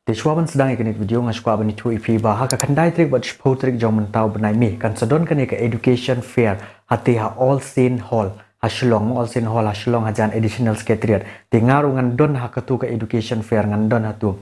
Tichwaban sedang ikan video ngas kwa bani tu ipi bah ka kandai trik bat spotrik jong mentau benai mi kan sedon kan ka education fair hati ha all scene hall ha Shillong all scene hall ha Shillong ha jan additional skatriat tingaru ngan don ha katu ka education fair ngan don hatu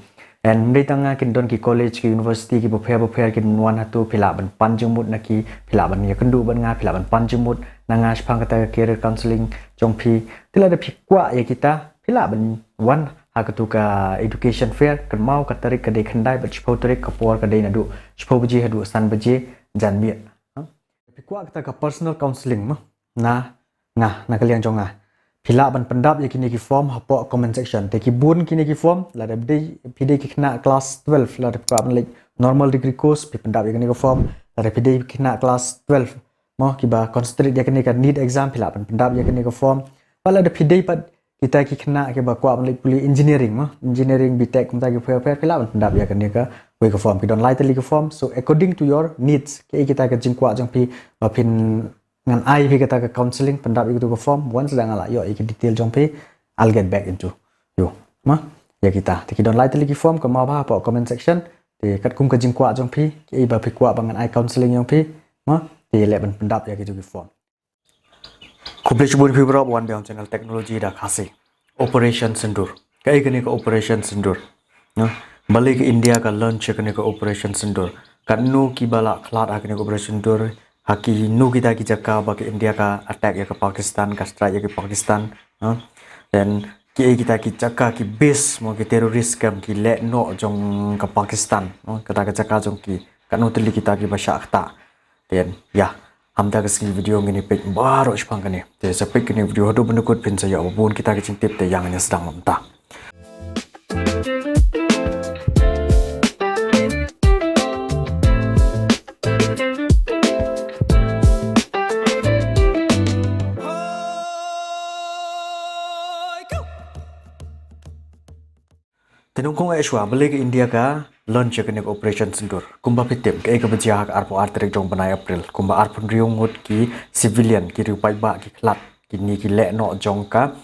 and mri tanga kin don ki college ki university ki bo fair kin wan hatu pila ban panjumut naki pila ban ya kendu ban nga pila ban panjumut nanga spang kata career counseling jong pi tila da pi kwa ya kita pila ban wan Hakatu ka education fair kan mau ka tarik ka dei khandai bat chpo tarik ka por ka dei nadu chpo baje hadu san baje jan miet pikwa ka ka personal counseling ma na kalian jonga phila ban pandap ye kini ki form hapo comment section te ki bun kini ki form la da dei pide ki khna class 12 la da ka like normal degree course pi pandap ye kini ka form la da pide ki khna class 12 mo ki ba concentrate ye kini ka need exam phila ban pandap ye kini ka form wala da pide pat kita ki kena ke bakwa balik puli engineering mah engineering BTech kita ki fair pila ban pendap ya kan ka we ka form ki don light ka form so according to your needs ke kita ka jingkwa jang pi pin ngan ai pi kita ka counseling pendap itu ka form once sedang ala yo ki detail jang pi I'll get back into yo mah ya kita ki don light ki form ka mau apa comment section ti kat kum ka jingkwa jang pi ke ba pi kwa bangan ai counseling jang pi mah ti le ban pendap ya ki form Kublech bun fibra one beyond channel technology da khase operation sindur kai kene ka operation sindur no balik India ka launch kene ka operation sindur kanu ki bala khlat kene ka operation sindur haki nu kita ki jaka ba ke India ka attack ya ka Pakistan ka strike ya ka Pakistan no then ki kita ki jaka ki base mo ki terrorist kam ki le no jong ka Pakistan no kata ka jaka jong ki kanu teli kita ki basha akta then ya Hamda ke sini video ini pek baru sepang kan ya. Jadi sampai kini video hadu benukut pin saya apapun kita kecing tip yang hanya sedang mentah. Tenungkong Aishwa balik ke India ka launch ke operation sindur kumba pitim ke ka bajia arpo arterik jong banai April kumba arpun riung ngut ki civilian ki rupai ba ki klat ki ni ki le no jong ka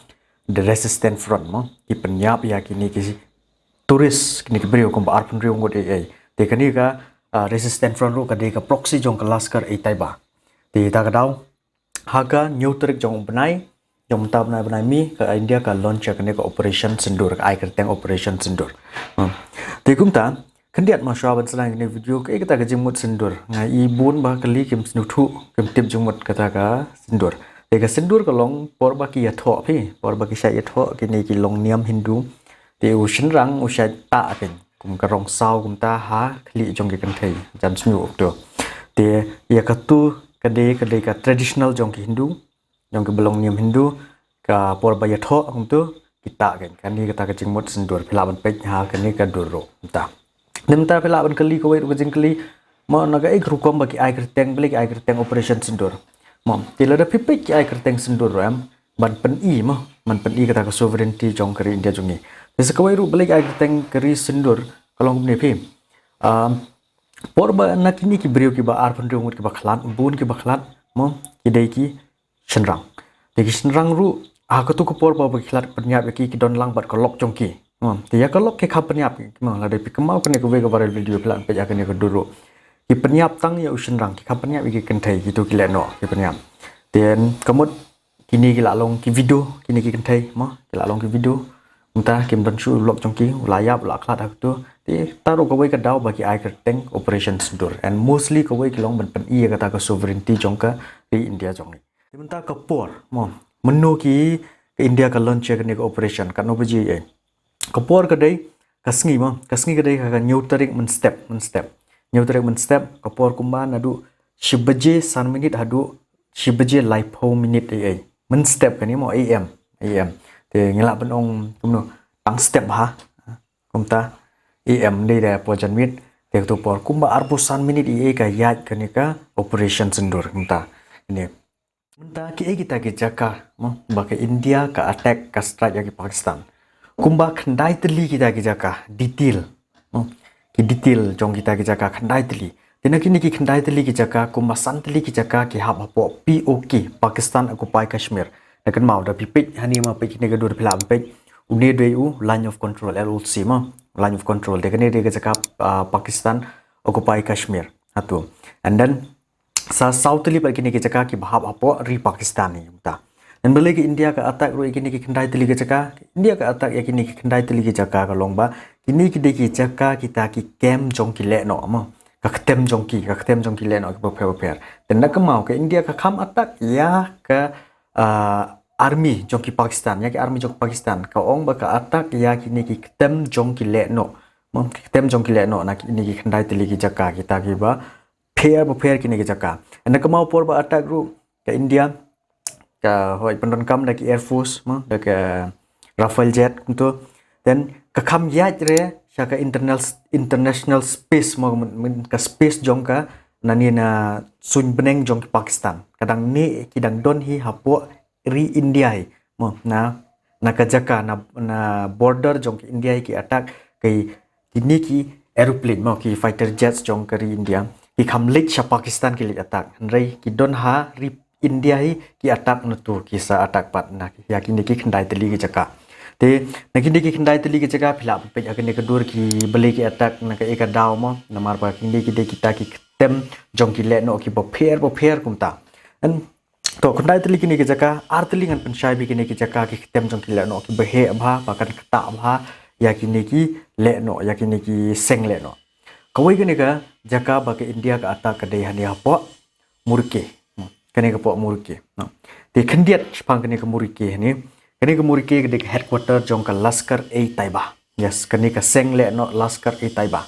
the resistant front mo ki penyap ya ki ni ki turis ki ni ki brio kumba arpun riung ngut ai te ka ni ka resistant front ro ka de ka proxy jong ka laskar ai tai ba te ta ka dau haga new tarik jong banai jom tab na banai mi ka India ka launch ke ka operation sindur ka ai kerteng operation sindur te kumta Kendiat masyarakat selain ini video ke kita ke jemut sendur ngai bun bah kali kem snutu kem tip jemut kata ka sendur deka sendur kalong por baki ya tho pi por baki sai ya tho kini ki long niam Hindu te u shinrang u sai ta ken kum ka rong sau kum ta ha kli jong ke kan thai jan snu to te ya ka tu kade ka traditional jong ki Hindu jong ke belong niam Hindu ka por ba ya tho kum tu kita kan ni kata ke jemut sendur philaban pek ha kani ka duro ta Nemta pela ban kali ko wait gajing kali mo naga ek rukom bagi ai kerteng balik ai kerteng operation sendur mom tila da pipik ai kerteng sendur ram ban pen i mo man pen i kata ka sovereignty jong kari India jongi desa ko ru balik ai kerteng kari sendur kalong ne phi por ba nakini ki brio ki ba ar pen riung ki ba khlat bun ki ba khlat mo ki dei ki shenrang de ki shenrang ru a ko tu ko por ba khlat penyap ki don lang bat ko lok jong ki Tiya kalau ke penyap, malah dari pikemau kene ke viral video pelan pejak kene ke dulu. Ki penyap tang ya usen rang, ki penyap iki kentai gitu ki leno ki penyap. Dan kemud kini ki lalong ki video, kini ki kentai mah ki lalong ki video. Entah kim dan su vlog jongki layap la klat aku tu. Ti taruh ke ke dau bagi ai kerteng operation sendur and mostly ke ki long ben pen iya kata ke sovereignty jongka di India jongi. Sementara ke por, menu ki ke India ke launch kene ke operation kan obeji ai. Kapor kadai kasngi kadai ka new tarik men step new tarik men step kapor kumba nadu shibaje san minute hadu shibaje live ho minute ai men step kani mo am te ngila benong kumno tang step ha kumta am dei da po jan mit te to por kumba arpo san minute ai ka yat kani ka operation sendur kumta ini menta ki kita ki jaka mo ba ke India ka attack ka strike ya ki Pakistan kumba khandai teli kita ki jaka detail ki detail jong kita ki jaka khandai teli tina kini ki khandai teli ki jaka kumba san teli ki jaka ki hab hapo POK Pakistan Occupy Kashmir nakan mau da pipik hani ma pik ne ga dur philam pik uni deu line of control LOC ma line of control de kani de jaka Pakistan occupy Kashmir hatu and then sa southly par kini ke jaka ki bahab apo ri Pakistan ni ta dan balik India ka attack ro kini ki khandai tili ke jaka India ka attack ya kini ki khandai tili ke jaka ka long ba kini ki de ki jaka kita ki kem jong ki le no ma ka ktem jong ki le no ki per dan nak mau ke India ka kham attack ya ka army jong ki Pakistan ya ki army jong Pakistan ka ong ba ka attack ya kini ki ktem jong ki le no ma ktem jong ki le no na kini ki khandai tili ki jaka kita ki ba pair kini ke jaka and nak mau por ba attack ru ke India ka hoi pendon kam dak Air Force ma dak Rafale jet kuntu then ka kham yat re sya ka international space ma ka space jong ka nani na sun beneng jong ki Pakistan kadang ni kidang don hi hapo ri India hi ma na ka jaka na border jong ki India ki attack kai kini ki aeroplane ma ki fighter jets jong ka ri India ki kham lik sya Pakistan ki lik attack rei ki don ha ri India hi ki attack nutu ki sa attack pat na ya kini ki khandai teli ki jaka te na kini ki khandai teli ki jaka phila pe akene ka dur ki beli ki attack na ka eka daw mo na mar pa kini ki de kita ki tem jong ki le no ki bo pher kumta an to khandai teli kini ki jaka arteli ngan penshai bi kini ki jaka ki tem jong ki le no ki behe bha pakan kata bha ya kini ki le no ya kini ki seng le no kawai kini ka jaka ba ke India ka attack ka de hani hapo murke kene ka po murke no te khandiat phang kene ka murke ni kene ka murke de headquarter jong ka Laskar e Taiba yes kene ka seng le no Laskar e Taiba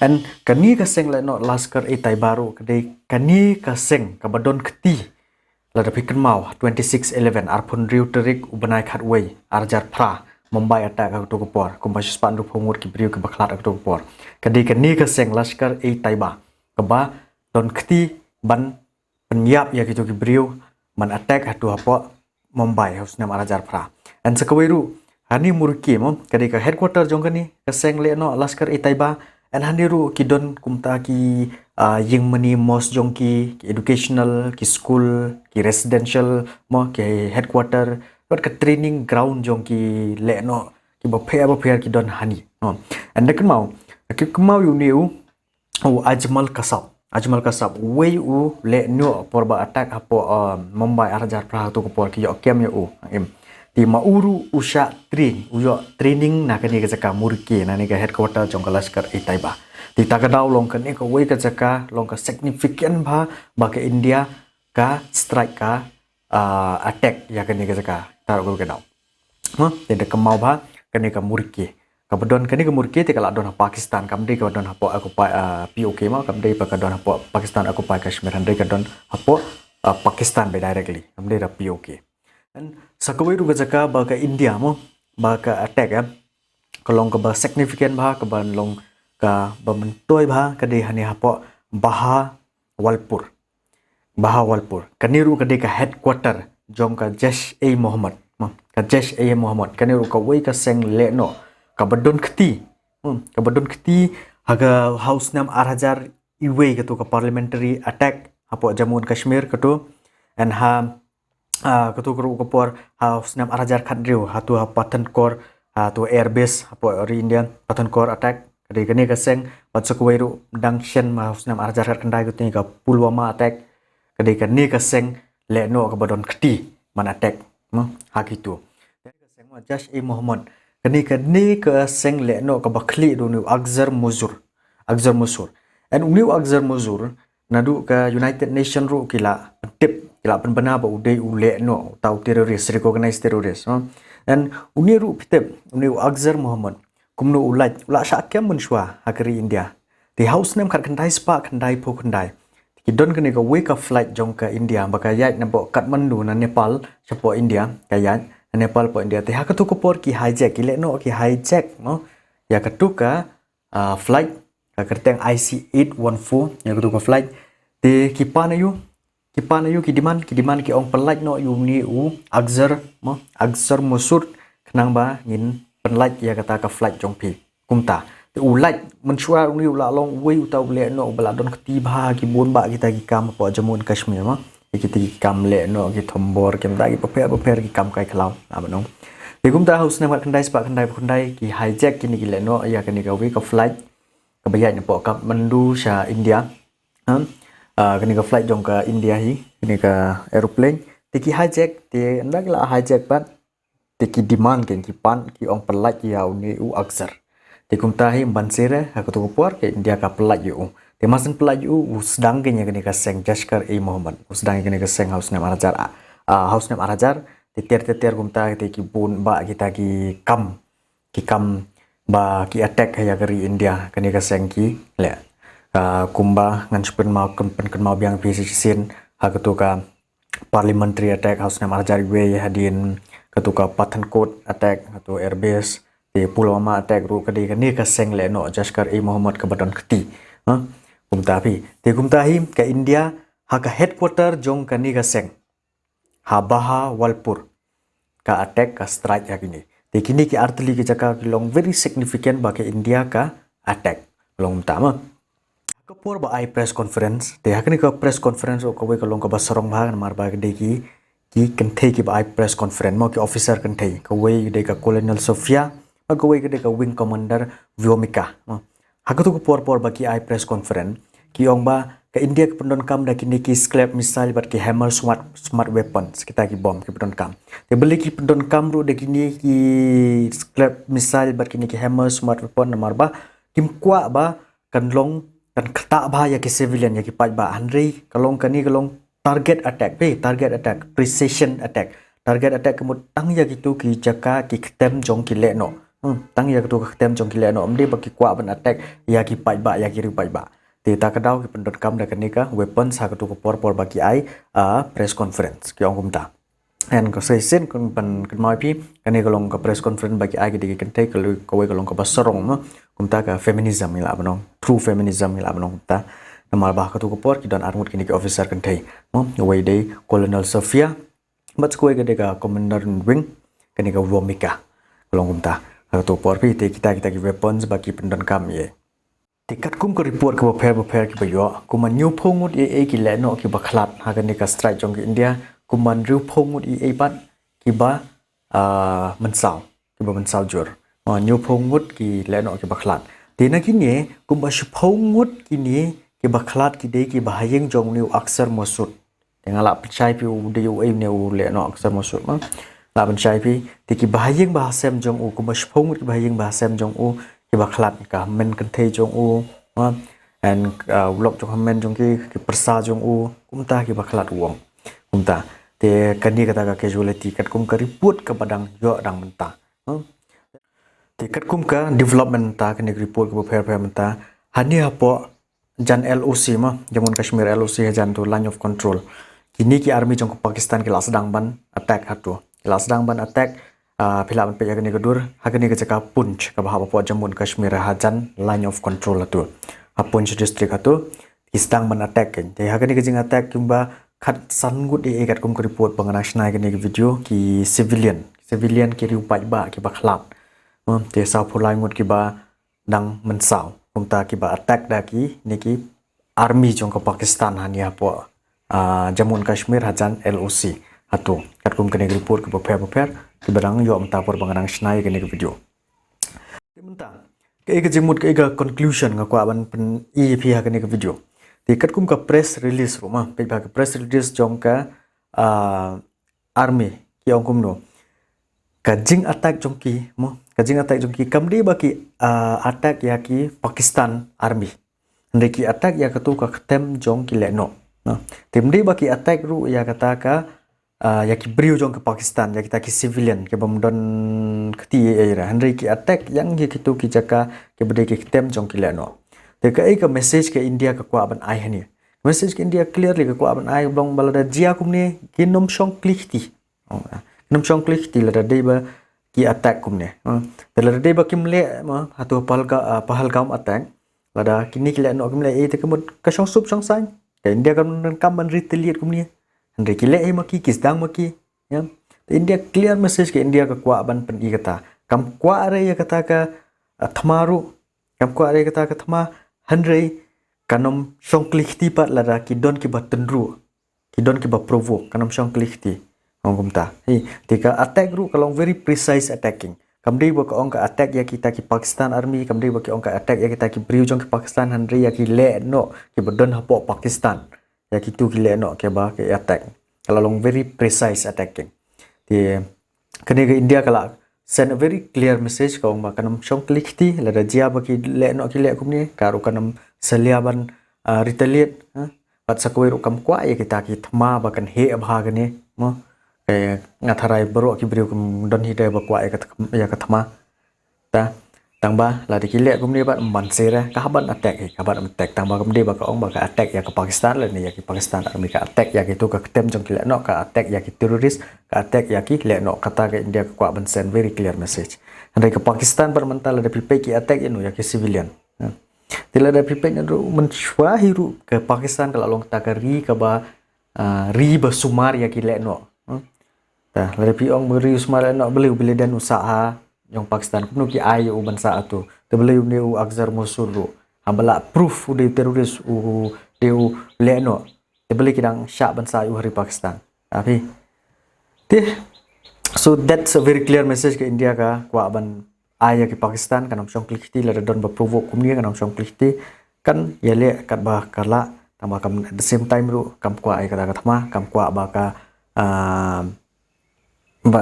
and kani ka seng le no Laskar e Taiba ro de kani ka seng ka badon khti la da phikan mau 2611 arphun riu terik ubanai khatwei arjar phra Mumbai attack ka to ko por kumba span ru phomur ki briu ka bakhlat ka to por kani ka seng Laskar e Taiba ka ba don khti ban penyap ya gitu kibriu man attack hatu hapo Mumbai haus nam arajar phra and sakawiru hani murki mo kadi ka headquarter jong kani ka seng le no Laskar e Taiba and haniru kidon kumta ki ying mani mos jong ki educational ki school ki residential mo ki headquarter wat ka training ground jong ki le no ki bo pher ki don hani no and nak mau yu niu Ajmal Kasab way u le no porba attack hapo Mumbai arajar pra tu ko por ki yo kem yo em ti mauru usha training na kani ka jaka murki na ni ka headquarter jong Laskar e Taiba ti takadaw long kan ko way ka jaka long ka significant ba ka India ka strike ka attack ya kani ka jaka tar ko ka daw ha te de kamau ba kani ka murki kabadon kani ke murki te kala don Pakistan kamde ka don hapo aku POK ma kamde pa ka don hapo Pakistan aku pa Kashmir hande ka don hapo Pakistan be directly kamde ra POK and sakawai ru jaka ba ka India mo ba ka attack ya kalong ka ba significant ba ka ban long ka ba mentoi ba ka de hani hapo Bahawalpur kaniru ka de ka headquarter jong ka Jaish e Mohammed ka Jaish e Mohammed kaniru ka wei ka seng le no kabadon khti haga house nam arhajar iwe gitu ka parliamentary attack hapo Jammu and Kashmir kato and kato kru ko por house nam arhajar khandriu hatu Pathankor to airbase hapo ri Indian Pathankor attack kade kane ka seng patsakwairu dangshen ma house nam arhajar khandai ko ka Pulwama attack kade kane ka seng le no kabadon khti man attack hakitu ka seng ma Jaish e Mohammed kani ka seng le no ka bakhli do nu Akzar Muzur and uniu Akzar Muzur nadu ka United Nation ru kila penbana ba udai ule no tau terrorist recognized terrorist and uniu uniu Akzar Muhammad kumno ula syakem munshwa hakari India the house name khat khandai spa khandai pho khandai kidon kani ka wake up flight jong ka India baka yat na bo Kathmandu na Nepal chapo India ka yat Nepal po India te hakatu ko por ki hijack ile no ki hijack no ya katuka flight ka kerteng IC814 ya katuka flight te kipanayu ki diman ki ong pelaj no yu ni Akzar Musur kenang ba ngin pelaj ya kata ka flight jong pi kumta te ulaj menshua ni ula long we utau le no baladon ketiba ki bon ba kita ki kam po Jammu and Kashmir ma kita ki kam le no ki thombor kem da ki paper ki kam kai khalau abanong Tegum ta haus nemat kendai sepak kendai ki hijack kini ki leno ya kini ka wi ka flight ka bayat ni po kap mandu sha India. Kini ka flight jong ka India hi kini ka aeroplane tiki hijack te ndak la hijack pat tiki demand ken ki pan ki ong pelat ya uni u aksar. Tegum ta hi bansere ha ka tu por ke India ka pelat yu. Te masen pelat yu sedang kini kini ka seng Jashkar e Mohammed. Sedang kini ka seng haus nemat arajar haus nemat arajar teter gumta ki bun ba kita ki kam ba ki attack ya kari India kani ka seng ki le kumba ngan chupen mau kan mau biang pi sin ha ka parliamentary attack house na marjari we hadin ka Pathankot attack atau airbase di Pulwama attack ru kani ka seng le no Jashkar e Mohammed ka badon khti gumta pi te gumta hi ka India ha ka headquarter jong kani ka seng Habaha Walpur ka attack ka strike ya kini. Te kini ki artili ki jaka long very significant ba ke India ka attack. Long tama. Ka por ba ai press conference. Te hakni ka press conference o ko we ka long ka basarong ba mar ba de ki kentei ki ba ai press conference mo ki officer kentei. Ka we de ka Colonel Sofia ba ka we de ka wing commander Vyomika. Hakatu ko por ba ki ai press conference ki ong ba ka India ke pendon kam dah kini ki scrap missile bat ki hammer smart weapons kita ki bom ki pendon kam te beli ki pendon kam ru dah kini ki scrap missile bat kini ki hammer smart weapon namar ba kim kwa ba kan long kan kata ba ya ki civilian ya ki pat ba handrei kalong kani kalong target attack precision attack target attack kemut tang ya gitu ki jaka ki ketem jong ki le no tang ya gitu ketem jong ki le no amde ba ki kwa ban attack ya ki pat ba ya ki ru pat ba Tita kadau ki pendon kam da kanika weapons ha katu por bagi ai press conference ki ong kumta and ko sai sen kun pan kan mai pi kani kalong ka press conference bagi ai ki kan tai kalau ko we kalong ka basarong no kumta ka feminism ila banong true feminism ila banong kumta namal bah katu por ki don armut kini ki officer kan tai no we dei Colonel Sofia mat ko we ka commander wing kani ka Vyomika kalong kumta katu por pi te kita ki weapons bagi pendon kam ye Tikat kum ko report ko prepare ki bayo kuman new phongut ki le no ki bakhlat ha kan ka strike jong India kuman riu phongut pat ki ba mensau jur new phongut ki le no ki bakhlat tina kini kum ba phongut kini ki bakhlat ki de ki bahayeng jong new aksar mosut tengala percaya pi u de u ne u le no aksar mosut ma la percaya pi ti ki bahayeng bahasem jong u kum ba phongut ki bahayeng bahasem jong u ki bakhlat ka men kan thei jong u and vlog jong men jong ki persa jong u kumta ki bakhlat uang kumta te kani kata ka casualty kat kum ka report ka badang yo dang menta te kat kum ka development ta kani report ka prepare menta hani apo jan LOC ma Jammu Kashmir LOC jan to line of control kini ki army jong Pakistan ki la sedang ban attack hatu la sedang ban attack pila pe yakni kedur hakni ke jaka Punch ka bahwa po Jammu Kashmir hajan line of control atu Punch district atu istang ban attack te hakni ke jing attack kimba khat sangut e kat kum report pangana snai kini video ki civilian ki rupai ba ki bakhlap te sa phulai ngut ki ba dang mensau kumta ki ba attack da ki niki army jong ka Pakistan hania po Jammu Kashmir hajan LOC atu kat kum kini report ke prepare ki barang yo amta por banganang snai kini video menta ke jimut ke conclusion nga kwa ban pen EP ha kini video ti kat kum ka press release ruma pe ba ka press release jong ka army ki ong kum no ka jing attack jong ki kamdi ba ki attack ya ki Pakistan army ndeki attack ya katu ka ktem jong ki leno timdi ba ki attack ru ya kata ka ya ki brio jong ke Pakistan ya kita ki civilian ke bomdon keti era handai ki attack yang ki kitu ki jaka ke bede ki tem jong ki leno te ka ka message ke India ka kwa ban ai hani message ke India clearly ka kwa ban ai blong balada jia kum ne ki nom shong klikti la de ba ki attack kum ne te la de ba kim le ma hatu pahalgam attack lada kini ki leno kim le e te kemut ka shong sup shong sai ke India kan kam ban retaliate kum ne Henry kile maki kisdang maki ya India clear message ke India ka kwa ban pen i kata kam kwa are ya kata ka thamaru kam kwa are kata ka thama Henry kanom shong klikti pat lara ki don ki ba tendru ki don ki ba provoke kanom shong klikti ong kumta hi tika attack ru kalong very precise attacking kamdi ba ka ong ka attack ya kita ki Pakistan army kamdi ba ki ong ka attack ya kita ki briu jong ki Pakistan handri ya ki le no ki bodon hapo Pakistan ya ki tu ki le no ke ba ke attack kalong very precise attacking ti kene ke India kala send a very clear message ka ong ba kanam shong klik ti la da jia ba ki le no ki le kum ni karu kanam seliaban retaliate pat sakoi ru kam kwa ya kita ki thma ba kan he abha gane mo ngatharai bro ki briu kum don hi de ba kwa ya ka thma ta tang ba la de ki le kum ni ba man se ra ka ban attack ka ban attack tang ba kum de ba ka ong ba ka attack ya ka Pakistan la ni ya ki Pakistan army ka attack ya ki tu ka tem jong ki le no ka attack ya ki terrorist ka attack ya ki le no kata ka India ka kwa ban send very clear message andai ka Pakistan bar mental ada pipai ki attack ya no ya ki civilian tila da pipai na ru menshwa hiru ke Pakistan kalau long ta ka ri ka ba ri ba sumar ya ki le no ta la pi ong ri sumar no beliau beli dan usaha yang Pakistan kuno ki ayo bansa atu te beliau ne u akzar musuru ambala proof de teroris u de u le no te beli kidang syak bansa u hari Pakistan tapi so that's a very clear message ke India ka kwa ban aya ke Pakistan kanam song klikti la don ba provoke kumni kanam song klikti kan yele kat ba kala tambah kam at the same time ru kam kwa ai kata thama kam kwa ba ka ba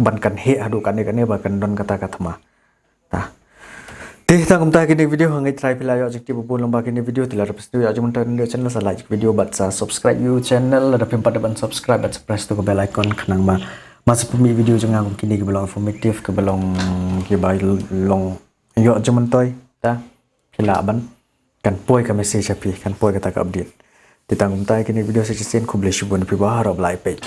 ban kan he adu kan ne ba kan don kata thama ta te ta kum ta kini video hangai try pila yo objective bu lomba kini video tila repes tu ya jumun tan channel sa like video bat sa subscribe you channel ada pempat ban subscribe bat press tu ke bell icon kenang ba masuk pemi video jangan aku kini ke belong informatif ke belong ke long yo jumun toy ta kila ban kan poi ka message api kan poi kata ka update ditangum tai kini video sejisen ku bless you bon pi bahar of life page